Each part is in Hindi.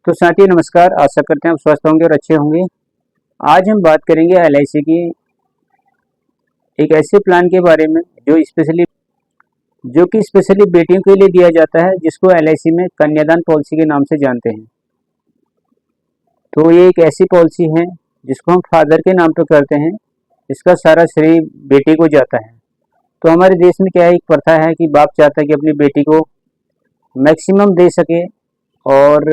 तो साथियों नमस्कार। आशा करते हैं आप स्वस्थ होंगे और अच्छे होंगे। आज हम बात करेंगे एलआईसी की एक ऐसे प्लान के बारे में जो कि स्पेशली बेटियों के लिए दिया जाता है, जिसको एलआईसी में कन्यादान पॉलिसी के नाम से जानते हैं। तो ये एक ऐसी पॉलिसी है जिसको हम फादर के नाम पर करते हैं। इसका सारा श्रेय बेटी को जाता है। तो हमारे देश में क्या है, एक प्रथा है कि बाप चाहता है कि अपनी बेटी को मैक्सिमम दे सके और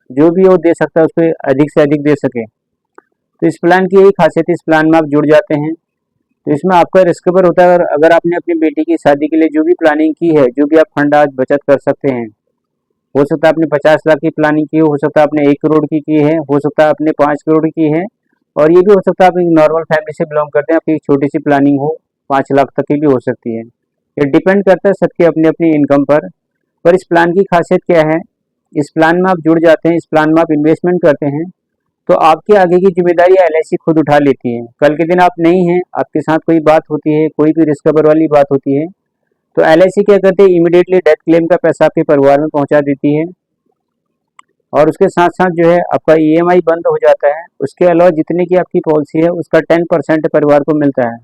जो भी वो दे सकता है उसको अधिक से अधिक दे सके। तो इस प्लान की यही खासियत है, इस प्लान में आप जुड़ जाते हैं तो इसमें आपका रिस्क कवर होता है। और अगर आपने अपनी बेटी की शादी के लिए जो भी प्लानिंग की है, जो भी आप फंड आज बचत कर सकते हैं, हो सकता है आपने 50 लाख की प्लानिंग की हो सकता है आपने 1 करोड़ की है, हो सकता है आपने 5 करोड़ की है, और ये भी हो सकता है आप एक नॉर्मल फैमिली से बिलोंग करते हैं, आपकी एक छोटी सी प्लानिंग हो 5 लाख तक की भी हो सकती है। ये डिपेंड करता है सबकी अपनी अपनी इनकम पर इस प्लान की खासियत क्या है, इस प्लान में आप जुड़ जाते हैं, इस प्लान में आप इन्वेस्टमेंट करते हैं तो आपकी आगे की जिम्मेदारी एलआईसी खुद उठा लेती है। कल के दिन आप नहीं हैं, आपके साथ कोई बात होती है, कोई भी रिस्क कवर वाली बात होती है, तो एलआईसी क्या करते हैं, इमीडिएटली डेथ क्लेम का पैसा आपके परिवार में पहुंचा देती है। और उसके साथ साथ जो है आपका ईएमआई बंद हो जाता है। उसके अलावा जितने की आपकी पॉलिसी है उसका 10% परिवार को मिलता है।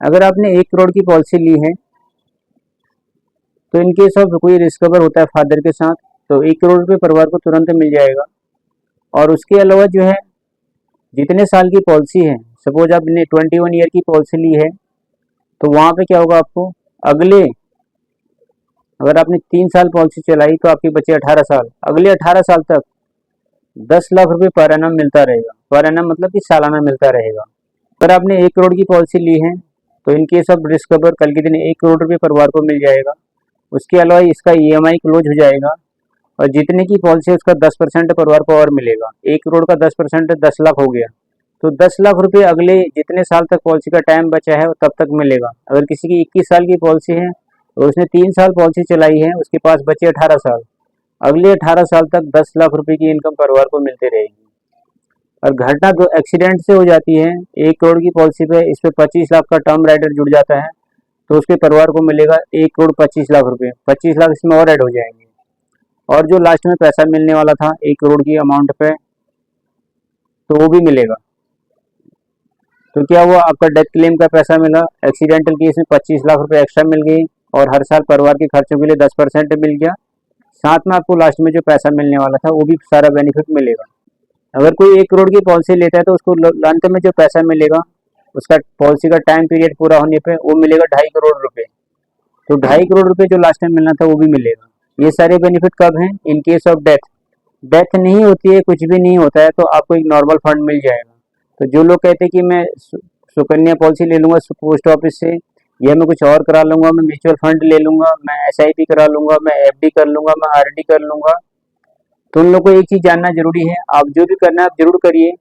अगर आपने 1 करोड़ की पॉलिसी ली है तो इनकेस ऑफ कोई रिस्क कवर होता है फादर के साथ, तो 1 करोड़ रुपये परिवार को तुरंत मिल जाएगा। और उसके अलावा जो है जितने साल की पॉलिसी है, सपोज आपने 21 ईयर की पॉलिसी ली है, तो वहाँ पे क्या होगा, आपको अगले, अगर आपने 3 साल पॉलिसी चलाई तो आपके बचे 18 साल, अगले 18 साल तक 10 लाख रुपए पर एनम मिलता रहेगा। पर एनम मतलब कि सालाना मिलता रहेगा। अगर आपने 1 करोड़ की पॉलिसी ली है तो इनकेस ऑफ रिस्क कवर कल के दिन 1 करोड़ रुपये परिवार को मिल जाएगा। उसके अलावा इसका ईएमआई क्लोज हो जाएगा और जितने की पॉलिसी है उसका 10% परिवार को और मिलेगा। 1 करोड़ का 10% 10 लाख हो गया, तो 10 लाख रुपए अगले जितने साल तक पॉलिसी का टाइम बचा है वो तब तक मिलेगा। अगर किसी की 21 साल की पॉलिसी है और उसने 3 साल पॉलिसी चलाई है, उसके पास बचे 18 साल, अगले 18 साल तक 10 लाख रुपए की इनकम परिवार को मिलती रहेगी। और घटना दो एक्सीडेंट से हो जाती है, 1 करोड़ की पॉलिसी पे इस पे 25 लाख का टर्म राइडर जुड़ जाता है, तो उसके परिवार को मिलेगा 1 करोड़ 25 लाख रुपए। 25 लाख इसमें और ऐड हो जाएंगे। और जो लास्ट में पैसा मिलने वाला था 1 करोड़ की अमाउंट पे, तो वो भी मिलेगा। तो क्या हुआ, आपका डेथ क्लेम का पैसा मिला, एक्सीडेंटल केस में 25 लाख रुपए एक्स्ट्रा मिल गई, और हर साल परिवार के खर्चों के लिए 10% मिल गया। साथ में आपको लास्ट में जो पैसा मिलने वाला था वो भी सारा बेनिफिट मिलेगा। अगर कोई 1 करोड़ की पॉलिसी लेता है तो उसको अंत में जो पैसा मिलेगा, उसका पॉलिसी का टाइम पीरियड पूरा होने पे वो मिलेगा 2.5 करोड़ रुपए। तो 2.5 करोड़ रुपए जो लास्ट में मिलना था वो भी मिलेगा। ये सारे बेनिफिट कब हैं, in case of death. Death नहीं होती है, कुछ भी नहीं होता है, तो आपको एक नॉर्मल फंड मिल जाएगा। तो जो लोग कहते हैं कि मैं सुकन्या पॉलिसी ले लूंगा पोस्ट ऑफिस से, या मैं कुछ और करा लूंगा, मैं म्यूचुअल फंड ले लूंगा, मैं एसआईपी करा लूंगा, मैं एफडी कर लूंगा, मैं आरडी कर लूंगा, तो उन लोगों को एक चीज जानना जरूरी है, आप जो भी करना है आप जरूर करिए।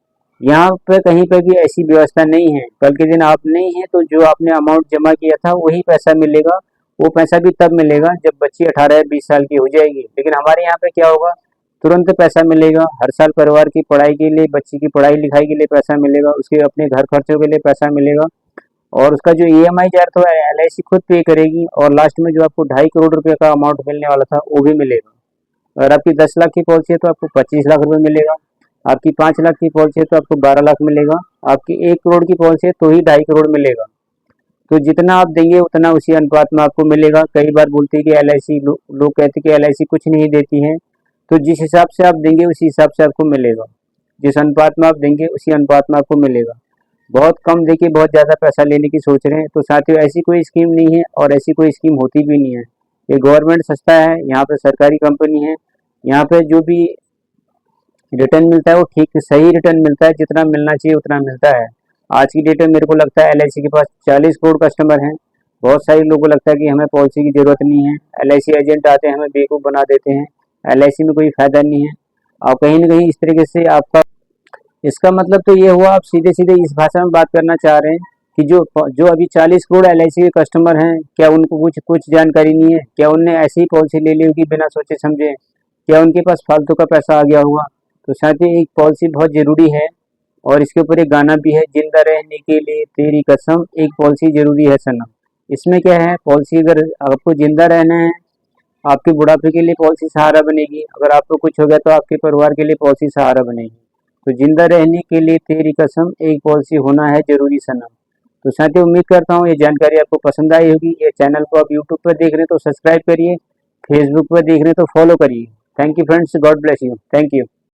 यहाँ पे कहीं पे भी ऐसी व्यवस्था नहीं है, कल के दिन आप नहीं है तो जो आपने अमाउंट जमा किया था वही पैसा मिलेगा। वो पैसा भी तब मिलेगा जब बच्ची 18 या 20 साल की हो जाएगी। लेकिन हमारे यहाँ पे क्या होगा, तुरंत पैसा मिलेगा। हर साल परिवार की पढ़ाई के लिए, बच्ची की पढ़ाई लिखाई के लिए पैसा मिलेगा, उसके अपने घर खर्चों के लिए पैसा मिलेगा, और उसका जो ईएमआई जा रहा था एलआईसी खुद पे करेगी। और लास्ट में जो आपको 2.5 करोड़ रुपए का अमाउंट मिलने वाला था वो भी मिलेगा। अगर आपकी 10 लाख की पॉलिसी है तो आपको 25 लाख रुपए मिलेगा, आपकी 5 लाख की पॉलिसी है तो आपको 12 लाख मिलेगा, आपकी 1 करोड़ की पॉलिसी है तो ही 2.5 करोड़ मिलेगा। तो जितना आप देंगे उतना उसी अनुपात में आपको मिलेगा। कई बार बोलते हैं कि एलआईसी, लोग कहते हैं कि एलआईसी कुछ नहीं देती है, तो जिस हिसाब से आप देंगे उसी हिसाब से आपको मिलेगा। जिस अनुपात में आप देंगे उसी अनुपात में आपको मिलेगा। बहुत कम देके बहुत ज़्यादा पैसा लेने की सोच रहे हैं तो साथियों ऐसी कोई स्कीम नहीं है, और ऐसी कोई स्कीम होती भी नहीं है। ये गवर्नमेंट संस्था है, यहाँ पे सरकारी कंपनी है, यहाँ पे जो भी रिटर्न मिलता है वो ठीक सही रिटर्न मिलता है, जितना मिलना चाहिए उतना मिलता है। आज की डेट में मेरे को लगता है एलआईसी के पास 40 करोड़ कस्टमर हैं। बहुत सारे लोगों को लगता है कि हमें पॉलिसी की जरूरत नहीं है, एलआईसी एजेंट आते हैं हमें बेवकूफ़ बना देते हैं, एलआईसी में कोई फायदा नहीं है। और कहीं ना कहीं इस तरीके से आपका, इसका मतलब तो ये हुआ, आप सीधे सीधे इस भाषा में बात करना चाह रहे हैं कि जो जो अभी 40 करोड़ एलआईसी के कस्टमर हैं, क्या उनको कुछ कुछ जानकारी नहीं है? क्या उनने ऐसी ही पॉलिसी ले ली होगी बिना सोचे समझे? क्या उनके पास फालतू का पैसा आ गया होगा? तो साथ ही एक पॉलिसी बहुत ज़रूरी है, और इसके ऊपर एक गाना भी है, जिंदा रहने के लिए तेरी कसम, एक पॉलिसी ज़रूरी है सनम। इसमें क्या है, पॉलिसी अगर आपको जिंदा रहना है आपके बुढ़ापे के लिए पॉलिसी सहारा बनेगी। अगर आपको कुछ हो गया तो आपके परिवार के लिए पॉलिसी सहारा बनेगी। तो जिंदा रहने के लिए तेरी कसम, एक पॉलिसी होना है जरूरी सनम। तो साथियों, उम्मीद करता हूँ ये जानकारी आपको पसंद आई होगी। ये चैनल को आप यूट्यूब पर देख रहे हैं तो सब्सक्राइब करिए, फेसबुक पर देख रहे हैं तो फॉलो करिए। Thank you friends, God bless you, thank you.